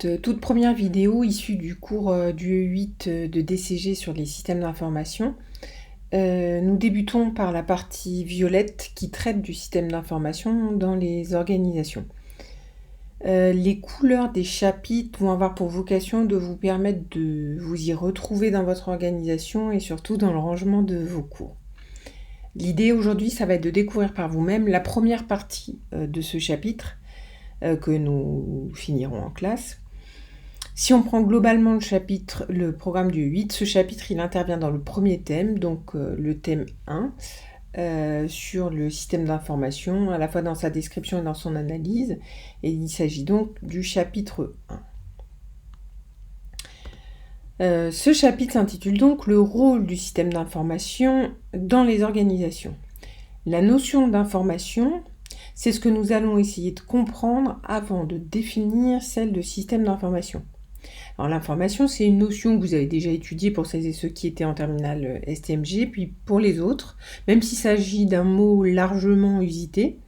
cette toute première vidéo issue du cours du E8 de DCG sur les systèmes d'information. Nous débutons par la partie violette qui traite du système d'information dans les organisations. Les couleurs des chapitres vont avoir pour vocation de vous permettre de vous y retrouver dans votre organisation et surtout dans le rangement de vos cours. L'idée aujourd'hui, ça va être de découvrir par vous-même la première partie de ce chapitre que nous finirons en classe. Si on prend globalement le programme du 8, ce chapitre il intervient dans le premier thème, donc le thème 1, sur le système d'information, à la fois dans sa description et dans son analyse, et il s'agit donc du chapitre 1. Ce chapitre s'intitule donc « Le rôle du système d'information dans les organisations ». La notion d'information, c'est ce que nous allons essayer de comprendre avant de définir celle de système d'information. Alors l'information, c'est une notion que vous avez déjà étudiée pour celles et ceux qui étaient en terminale STMG, puis pour les autres, même s'il s'agit d'un mot largement usité,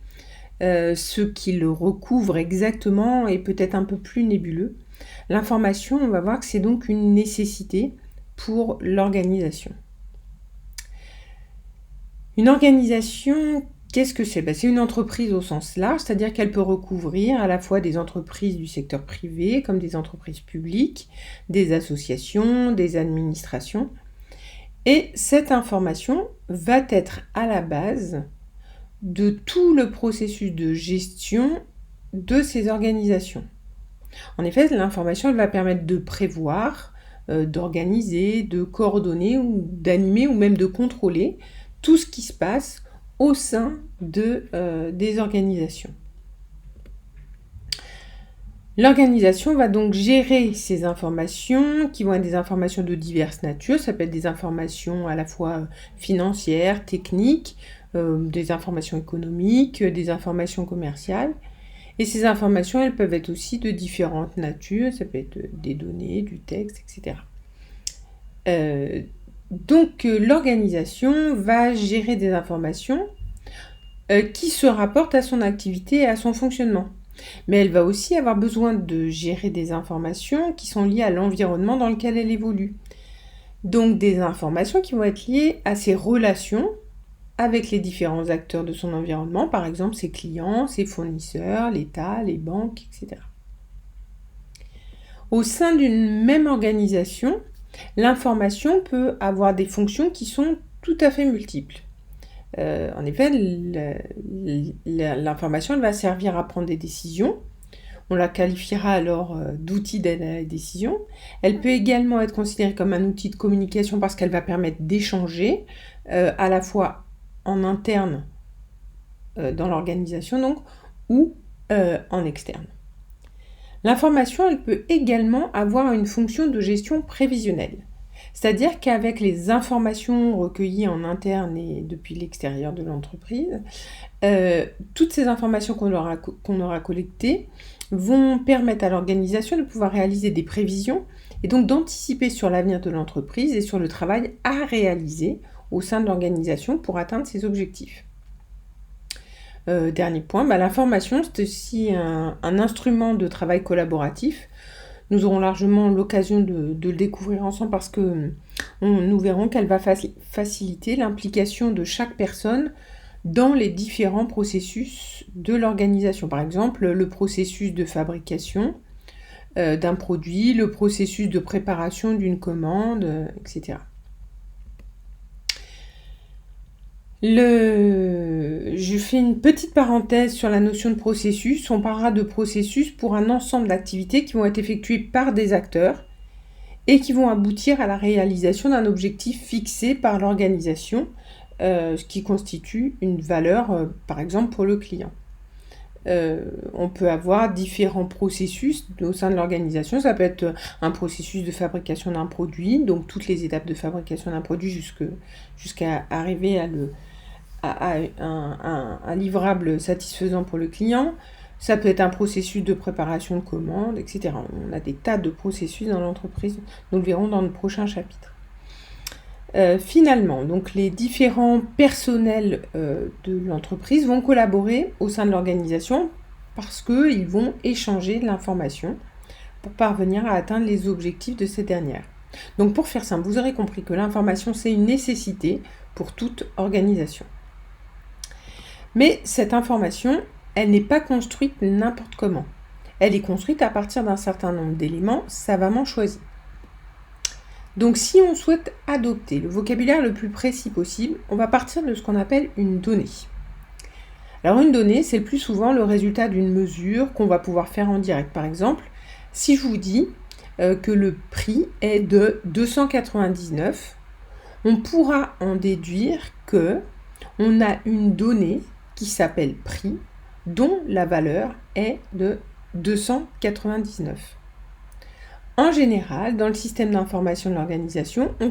ce qui le recouvre exactement est peut-être un peu plus nébuleux. L'information, on va voir que c'est donc une nécessité pour l'organisation. Une organisation, qu'est-ce que c'est ? C'est une entreprise au sens large, c'est-à-dire qu'elle peut recouvrir à la fois des entreprises du secteur privé, comme des entreprises publiques, des associations, des administrations. Et cette information va être à la base de tout le processus de gestion de ces organisations. En effet, l'information elle va permettre de prévoir, d'organiser, de coordonner, ou d'animer, ou même de contrôler tout ce qui se passe au sein des organisations. L'organisation va donc gérer ces informations qui vont être des informations de diverses natures. Ça peut être des informations à la fois financières, techniques, des informations économiques, des informations commerciales. Et ces informations, elles peuvent être aussi de différentes natures. Ça peut être des données, du texte, etc. Donc l'organisation va gérer des informations qui se rapportent à son activité et à son fonctionnement. Mais elle va aussi avoir besoin de gérer des informations qui sont liées à l'environnement dans lequel elle évolue. Donc des informations qui vont être liées à ses relations avec les différents acteurs de son environnement, par exemple ses clients, ses fournisseurs, l'État, les banques, etc. Au sein d'une même organisation, l'information peut avoir des fonctions qui sont tout à fait multiples. En effet, l'information elle va servir à prendre des décisions. On la qualifiera alors d'outil d'aide à la décision. Elle peut également être considérée comme un outil de communication parce qu'elle va permettre d'échanger à la fois en interne dans l'organisation donc, ou en externe. L'information elle peut également avoir une fonction de gestion prévisionnelle. C'est-à-dire qu'avec les informations recueillies en interne et depuis l'extérieur de l'entreprise, toutes ces informations qu'on aura collectées vont permettre à l'organisation de pouvoir réaliser des prévisions et donc d'anticiper sur l'avenir de l'entreprise et sur le travail à réaliser au sein de l'organisation pour atteindre ses objectifs. Dernier point, l'information c'est aussi un instrument de travail collaboratif. Nous aurons largement l'occasion de le découvrir ensemble parce que nous verrons qu'elle va faciliter l'implication de chaque personne dans les différents processus de l'organisation. Par exemple, le processus de fabrication d'un produit, le processus de préparation d'une commande, etc. Je fais une petite parenthèse sur la notion de processus. On parlera de processus pour un ensemble d'activités qui vont être effectuées par des acteurs et qui vont aboutir à la réalisation d'un objectif fixé par l'organisation, ce qui constitue une valeur, par exemple, pour le client. On peut avoir différents processus au sein de l'organisation. Ça peut être un processus de fabrication d'un produit, donc toutes les étapes de fabrication d'un produit jusqu'à arriver à un livrable satisfaisant pour le client. Ça peut être un processus de préparation de commandes, etc. On a des tas de processus dans l'entreprise, nous le verrons dans le prochain chapitre. Finalement, donc les différents personnels de l'entreprise vont collaborer au sein de l'organisation parce qu'ils vont échanger de l'information pour parvenir à atteindre les objectifs de cette dernière. Donc pour faire simple, vous aurez compris que l'information, c'est une nécessité pour toute organisation. Mais cette information, elle n'est pas construite n'importe comment. Elle est construite à partir d'un certain nombre d'éléments savamment choisis. Donc si on souhaite adopter le vocabulaire le plus précis possible, on va partir de ce qu'on appelle une donnée. Alors une donnée, c'est le plus souvent le résultat d'une mesure qu'on va pouvoir faire en direct. Par exemple, si je vous dis que le prix est de 299, on pourra en déduire que on a une donnée qui s'appelle prix, dont la valeur est de 299. En général, dans le système d'information de l'organisation, on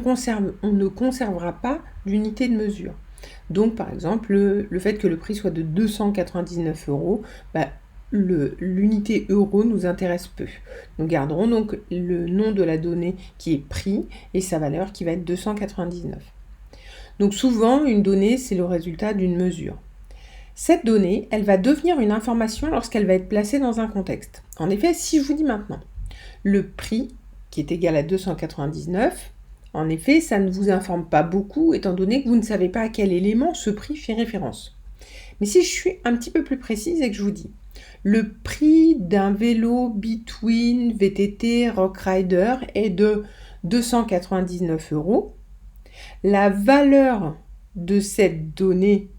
ne conservera pas d'unité de mesure. Donc, par exemple, le fait que le prix soit de 299 €, l'unité euro nous intéresse peu. Nous garderons donc le nom de la donnée qui est prix et sa valeur qui va être 299. Donc souvent, une donnée, c'est le résultat d'une mesure. Cette donnée, elle va devenir une information lorsqu'elle va être placée dans un contexte. En effet, si je vous dis maintenant le prix qui est égal à 299, en effet, ça ne vous informe pas beaucoup étant donné que vous ne savez pas à quel élément ce prix fait référence. Mais si je suis un petit peu plus précise et que je vous dis le prix d'un vélo Between VTT Rock Rider est de 299 €, la valeur de cette donnée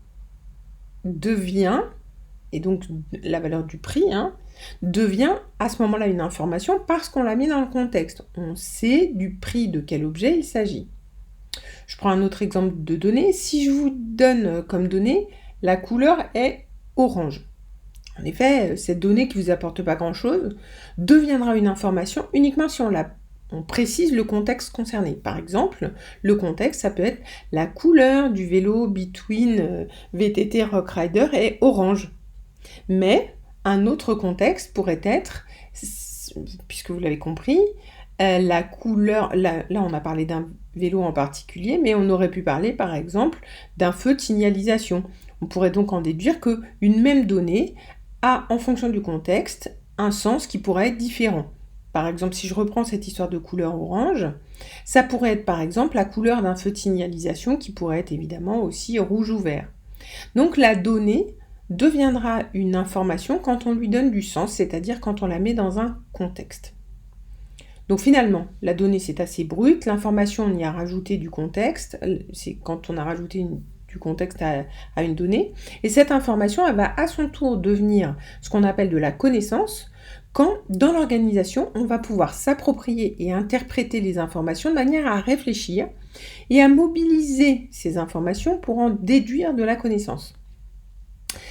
devient, et donc la valeur du prix, devient à ce moment-là une information parce qu'on l'a mis dans le contexte. On sait du prix de quel objet il s'agit. Je prends un autre exemple de donnée. Si je vous donne comme donnée, la couleur est orange. En effet, cette donnée qui ne vous apporte pas grand-chose deviendra une information uniquement si on précise le contexte concerné. Par exemple, le contexte, ça peut être la couleur du vélo Between VTT Rock Rider est orange. Mais un autre contexte pourrait être, puisque vous l'avez compris, la couleur, là on a parlé d'un vélo en particulier, mais on aurait pu parler par exemple d'un feu de signalisation. On pourrait donc en déduire qu'une même donnée a, en fonction du contexte, un sens qui pourrait être différent. Par exemple, si je reprends cette histoire de couleur orange, ça pourrait être par exemple la couleur d'un feu de signalisation qui pourrait être évidemment aussi rouge ou vert. Donc la donnée deviendra une information quand on lui donne du sens, c'est-à-dire quand on la met dans un contexte. Donc finalement, la donnée c'est assez brut, l'information on y a rajouté du contexte, c'est quand on a rajouté du contexte à une donnée, et cette information elle va à son tour devenir ce qu'on appelle de la connaissance, quand dans l'organisation on va pouvoir s'approprier et interpréter les informations de manière à réfléchir et à mobiliser ces informations pour en déduire de la connaissance.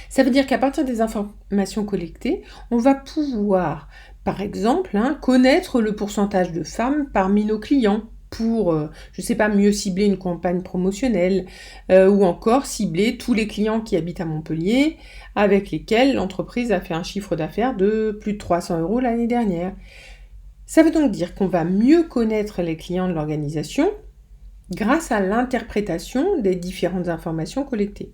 Ça veut dire qu'à partir des informations collectées, on va pouvoir, par exemple, connaître le pourcentage de femmes parmi nos clients pour, mieux cibler une campagne promotionnelle ou encore cibler tous les clients qui habitent à Montpellier avec lesquels l'entreprise a fait un chiffre d'affaires de plus de 300 € l'année dernière. Ça veut donc dire qu'on va mieux connaître les clients de l'organisation grâce à l'interprétation des différentes informations collectées.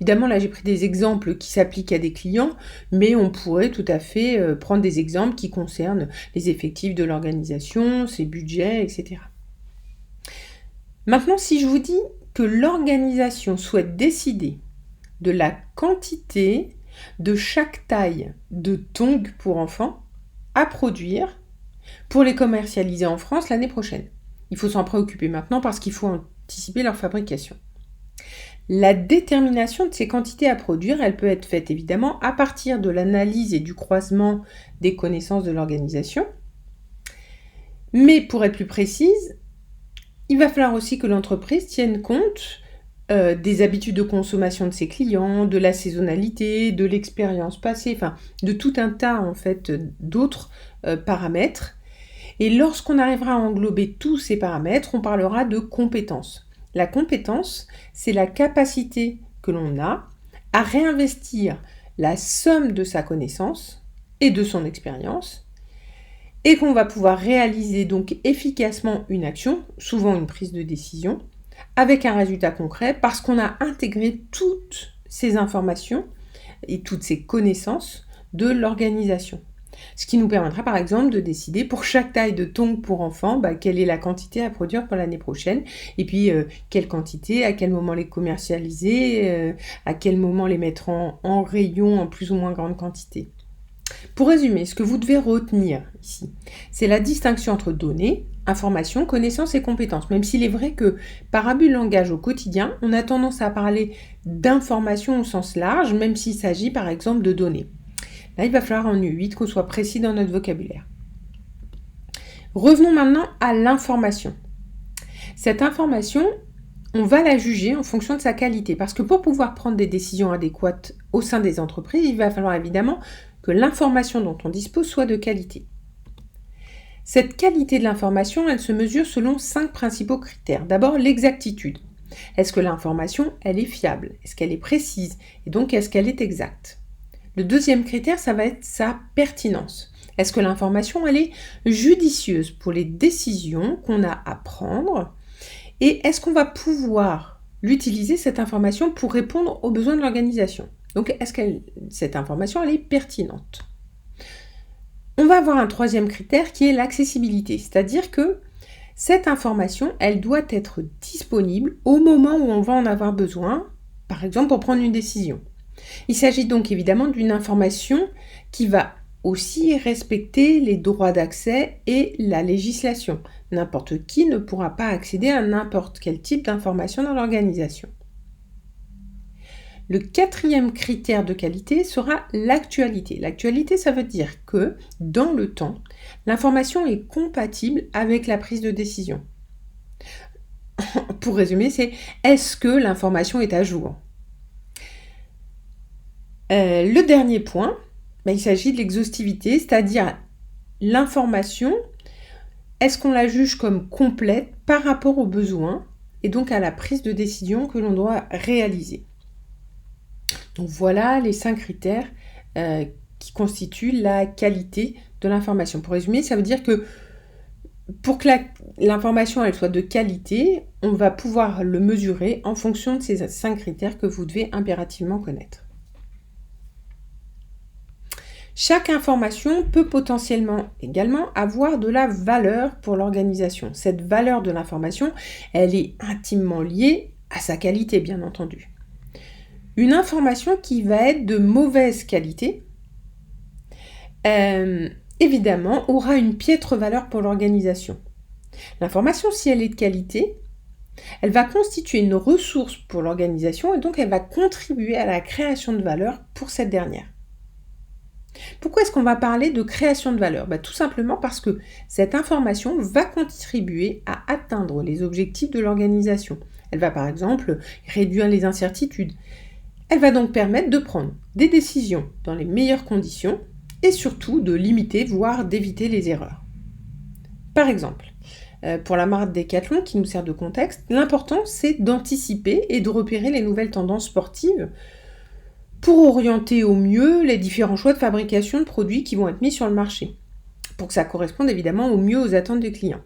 Évidemment, là, j'ai pris des exemples qui s'appliquent à des clients, mais on pourrait tout à fait prendre des exemples qui concernent les effectifs de l'organisation, ses budgets, etc. Maintenant, si je vous dis que l'organisation souhaite décider de la quantité de chaque taille de tongs pour enfants à produire pour les commercialiser en France l'année prochaine. Il faut s'en préoccuper maintenant parce qu'il faut anticiper leur fabrication. La détermination de ces quantités à produire, elle peut être faite évidemment à partir de l'analyse et du croisement des connaissances de l'organisation. Mais pour être plus précise, il va falloir aussi que l'entreprise tienne compte des habitudes de consommation de ses clients, de la saisonnalité, de l'expérience passée, enfin de tout un tas en fait d'autres paramètres. Et lorsqu'on arrivera à englober tous ces paramètres, on parlera de compétences. La compétence, c'est la capacité que l'on a à réinvestir la somme de sa connaissance et de son expérience et qu'on va pouvoir réaliser donc efficacement une action, souvent une prise de décision, avec un résultat concret parce qu'on a intégré toutes ces informations et toutes ces connaissances de l'organisation. Ce qui nous permettra par exemple de décider pour chaque taille de tongs pour enfants, quelle est la quantité à produire pour l'année prochaine, et puis quelle quantité, à quel moment les commercialiser, à quel moment les mettre en rayon en plus ou moins grande quantité. Pour résumer, ce que vous devez retenir ici, c'est la distinction entre données, informations, connaissances et compétences. Même s'il est vrai que par abus de langage au quotidien, on a tendance à parler d'informations au sens large, même s'il s'agit par exemple de données. Là, il va falloir en U8 qu'on soit précis dans notre vocabulaire. Revenons maintenant à l'information. Cette information, on va la juger en fonction de sa qualité, parce que pour pouvoir prendre des décisions adéquates au sein des entreprises, il va falloir évidemment que l'information dont on dispose soit de qualité. Cette qualité de l'information, elle se mesure selon 5 principaux critères. D'abord, l'exactitude. Est-ce que l'information, elle est fiable? Est-ce qu'elle est précise? Et donc, est-ce qu'elle est exacte? Le deuxième critère, ça va être sa pertinence. Est-ce que l'information, elle est judicieuse pour les décisions qu'on a à prendre? Et est-ce qu'on va pouvoir l'utiliser, cette information, pour répondre aux besoins de l'organisation? Donc, est-ce que cette information, elle est pertinente? On va avoir un troisième critère qui est l'accessibilité, c'est-à-dire que cette information, elle doit être disponible au moment où on va en avoir besoin, par exemple pour prendre une décision. Il s'agit donc évidemment d'une information qui va aussi respecter les droits d'accès et la législation. N'importe qui ne pourra pas accéder à n'importe quel type d'information dans l'organisation. Le quatrième critère de qualité sera l'actualité. L'actualité, ça veut dire que, dans le temps, l'information est compatible avec la prise de décision. Pour résumer, c'est est-ce que l'information est à jour? Le dernier point, il s'agit de l'exhaustivité, c'est-à-dire l'information, est-ce qu'on la juge comme complète par rapport aux besoins et donc à la prise de décision que l'on doit réaliser. Donc voilà les 5 critères qui constituent la qualité de l'information. Pour résumer, ça veut dire que pour que l'information elle soit de qualité, on va pouvoir le mesurer en fonction de ces 5 critères que vous devez impérativement connaître. Chaque information peut potentiellement également avoir de la valeur pour l'organisation. Cette valeur de l'information, elle est intimement liée à sa qualité, bien entendu. Une information qui va être de mauvaise qualité, évidemment, aura une piètre valeur pour l'organisation. L'information, si elle est de qualité, elle va constituer une ressource pour l'organisation et donc elle va contribuer à la création de valeur pour cette dernière. Pourquoi est-ce qu'on va parler de création de valeur? Tout simplement parce que cette information va contribuer à atteindre les objectifs de l'organisation. Elle va par exemple réduire les incertitudes. Elle va donc permettre de prendre des décisions dans les meilleures conditions et surtout de limiter, voire d'éviter les erreurs. Par exemple, pour la marque Decathlon qui nous sert de contexte, l'important c'est d'anticiper et de repérer les nouvelles tendances sportives pour orienter au mieux les différents choix de fabrication de produits qui vont être mis sur le marché, pour que ça corresponde évidemment au mieux aux attentes des clients.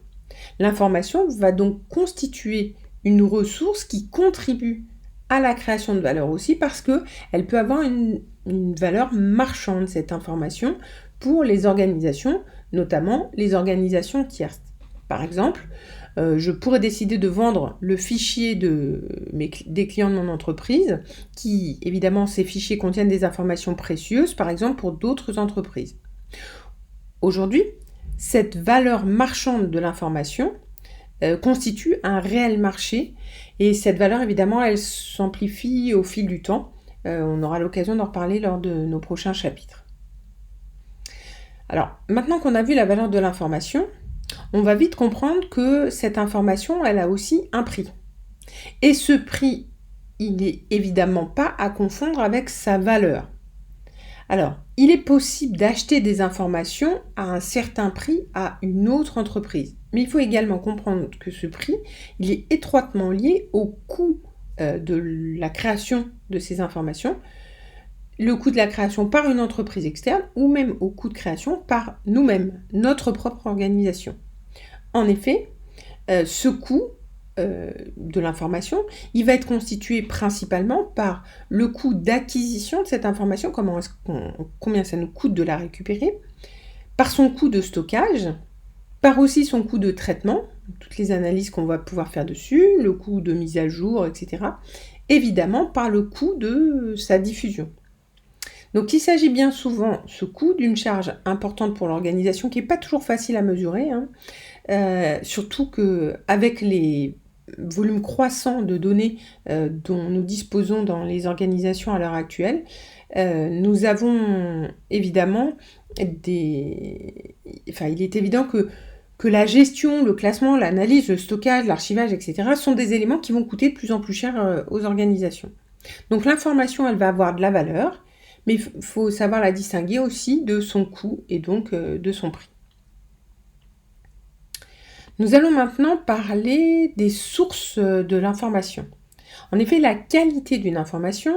L'information va donc constituer une ressource qui contribue à la création de valeur aussi parce qu'elle peut avoir une valeur marchande, cette information, pour les organisations, notamment les organisations tierces. Par exemple, je pourrais décider de vendre le fichier des clients de mon entreprise, qui, évidemment, ces fichiers contiennent des informations précieuses, par exemple pour d'autres entreprises. Aujourd'hui, cette valeur marchande de l'information constitue un réel marché, et cette valeur, évidemment, elle s'amplifie au fil du temps. On aura l'occasion d'en reparler lors de nos prochains chapitres. Alors, maintenant qu'on a vu la valeur de l'information, on va vite comprendre que cette information, elle a aussi un prix. Et ce prix, il n'est évidemment pas à confondre avec sa valeur. Alors, il est possible d'acheter des informations à un certain prix à une autre entreprise. Mais il faut également comprendre que ce prix, il est étroitement lié au coût de la création de ces informations, le coût de la création par une entreprise externe ou même au coût de création par nous-mêmes, notre propre organisation. En effet, ce coût de l'information, il va être constitué principalement par le coût d'acquisition de cette information, combien ça nous coûte de la récupérer, par son coût de stockage, par aussi son coût de traitement, toutes les analyses qu'on va pouvoir faire dessus, le coût de mise à jour, etc. Évidemment, par le coût de sa diffusion. Donc il s'agit bien souvent, ce coût, d'une charge importante pour l'organisation qui n'est pas toujours facile à mesurer, surtout qu'avec les volumes croissants de données dont nous disposons dans les organisations à l'heure actuelle, nous avons évidemment il est évident que la gestion, le classement, l'analyse, le stockage, l'archivage, etc. sont des éléments qui vont coûter de plus en plus cher aux organisations. Donc l'information, elle va avoir de la valeur, mais il faut savoir la distinguer aussi de son coût et donc de son prix. Nous allons maintenant parler des sources de l'information. En effet, la qualité d'une information,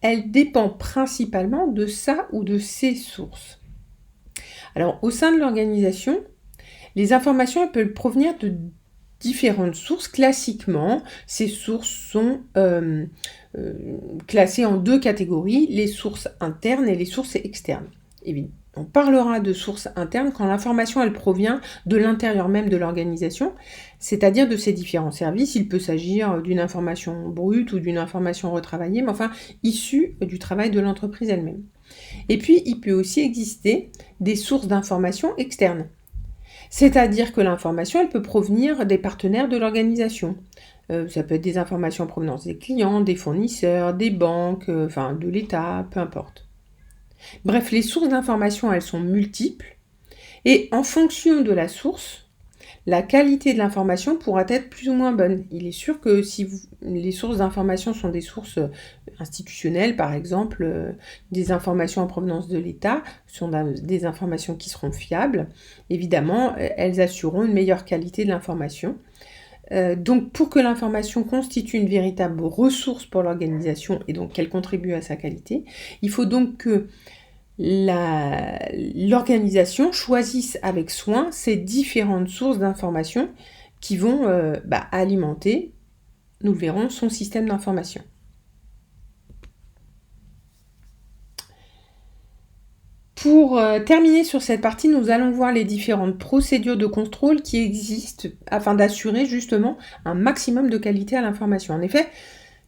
elle dépend principalement de sa ou de ses sources. Alors, au sein de l'organisation, les informations elles peuvent provenir de différentes sources. Classiquement, ces sources sont classées en deux catégories, les sources internes et les sources externes. Évidemment. On parlera de sources internes quand l'information elle provient de l'intérieur même de l'organisation, c'est-à-dire de ses différents services. Il peut s'agir d'une information brute ou d'une information retravaillée, mais enfin issue du travail de l'entreprise elle-même. Et puis, il peut aussi exister des sources d'informations externes. C'est-à-dire que l'information, elle peut provenir des partenaires de l'organisation. Ça peut être des informations en provenance des clients, des fournisseurs, des banques, de l'État, peu importe. Bref, les sources d'information, elles sont multiples. Et en fonction de la source, la qualité de l'information pourra être plus ou moins bonne. Il est sûr que si les sources d'information sont des sources institutionnelles, par exemple, des informations en provenance de l'État, sont des informations qui seront fiables, évidemment, elles assureront une meilleure qualité de l'information. Donc, pour que l'information constitue une véritable ressource pour l'organisation et donc qu'elle contribue à sa qualité, il faut donc que l'organisation choisisse avec soin ces différentes sources d'information qui vont alimenter, nous le verrons, son système d'information. Pour terminer sur cette partie, nous allons voir les différentes procédures de contrôle qui existent afin d'assurer justement un maximum de qualité à l'information. En effet,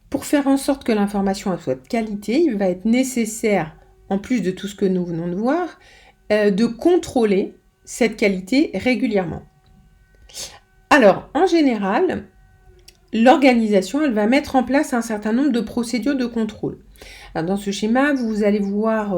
pour faire en sorte que l'information soit de qualité, il va être nécessaire, en plus de tout ce que nous venons de voir, de contrôler cette qualité régulièrement. Alors, en général, l'organisation, elle va mettre en place un certain nombre de procédures de contrôle. Alors, dans ce schéma, vous allez voir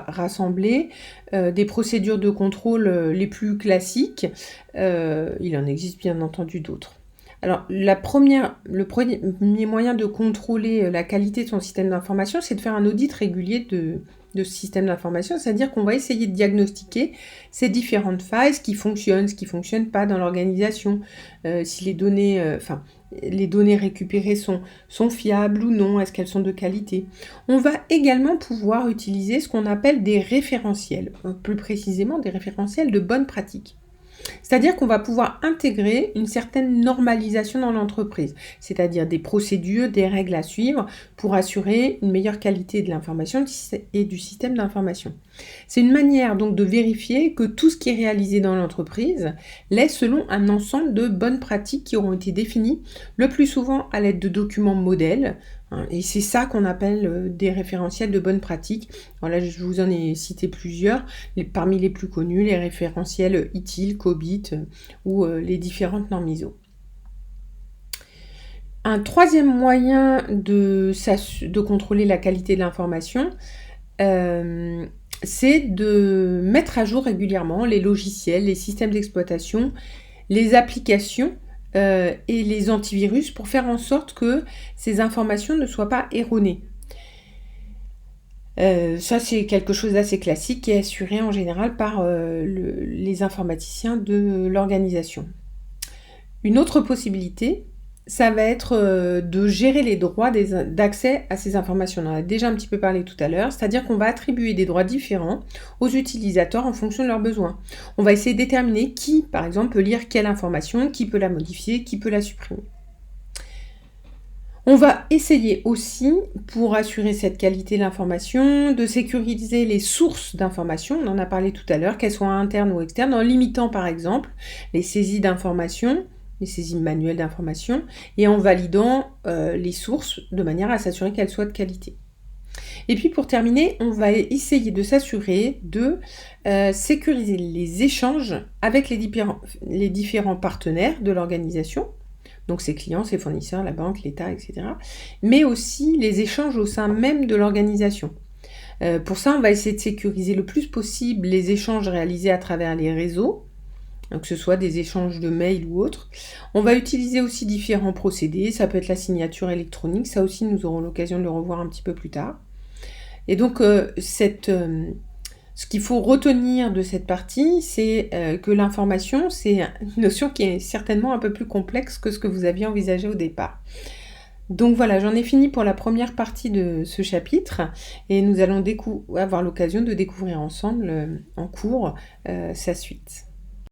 rassembler des procédures de contrôle les plus classiques. Il en existe bien entendu d'autres. Alors, le premier moyen de contrôler la qualité de son système d'information, c'est de faire un audit régulier de ce système d'information, c'est-à-dire qu'on va essayer de diagnostiquer ces différentes failles, ce qui fonctionne, ce qui ne fonctionne pas dans l'organisation, si les données récupérées sont fiables ou non, est-ce qu'elles sont de qualité. On va également pouvoir utiliser ce qu'on appelle des référentiels, plus précisément des référentiels de bonne pratique. C'est-à-dire qu'on va pouvoir intégrer une certaine normalisation dans l'entreprise, c'est-à-dire des procédures, des règles à suivre pour assurer une meilleure qualité de l'information et du système d'information. C'est une manière donc de vérifier que tout ce qui est réalisé dans l'entreprise l'est selon un ensemble de bonnes pratiques qui auront été définies le plus souvent à l'aide de documents modèles. Et c'est ça qu'on appelle des référentiels de bonnes pratiques. Alors là, je vous en ai cité plusieurs. Parmi les plus connus, les référentiels ITIL, COBIT ou les différentes normes ISO. Un troisième moyen de contrôler la qualité de l'information, c'est de mettre à jour régulièrement les logiciels, les systèmes d'exploitation, les applications et les antivirus pour faire en sorte que ces informations ne soient pas erronées. Ça, c'est quelque chose d'assez classique qui est assuré en général par les informaticiens de l'organisation. Une autre possibilité, ça va être de gérer les droits d'accès à ces informations. On en a déjà un petit peu parlé tout à l'heure, c'est-à-dire qu'on va attribuer des droits différents aux utilisateurs en fonction de leurs besoins. On va essayer de déterminer qui, par exemple, peut lire quelle information, qui peut la modifier, qui peut la supprimer. On va essayer aussi, pour assurer cette qualité de l'information, de sécuriser les sources d'informations, on en a parlé tout à l'heure, qu'elles soient internes ou externes, en limitant par exemple les saisies d'informations, les saisies manuelles d'informations, et en validant les sources de manière à s'assurer qu'elles soient de qualité. Et puis pour terminer, on va essayer de s'assurer de sécuriser les échanges avec les différents partenaires de l'organisation, donc ses clients, ses fournisseurs, la banque, l'État, etc. Mais aussi les échanges au sein même de l'organisation. Pour ça, on va essayer de sécuriser le plus possible les échanges réalisés à travers les réseaux, donc que ce soit des échanges de mails ou autres. On va utiliser aussi différents procédés, ça peut être la signature électronique, ça aussi nous aurons l'occasion de le revoir un petit peu plus tard. Et donc, ce qu'il faut retenir de cette partie, c'est que l'information, c'est une notion qui est certainement un peu plus complexe que ce que vous aviez envisagé au départ. Donc voilà, j'en ai fini pour la première partie de ce chapitre et nous allons avoir l'occasion de découvrir ensemble en cours sa suite.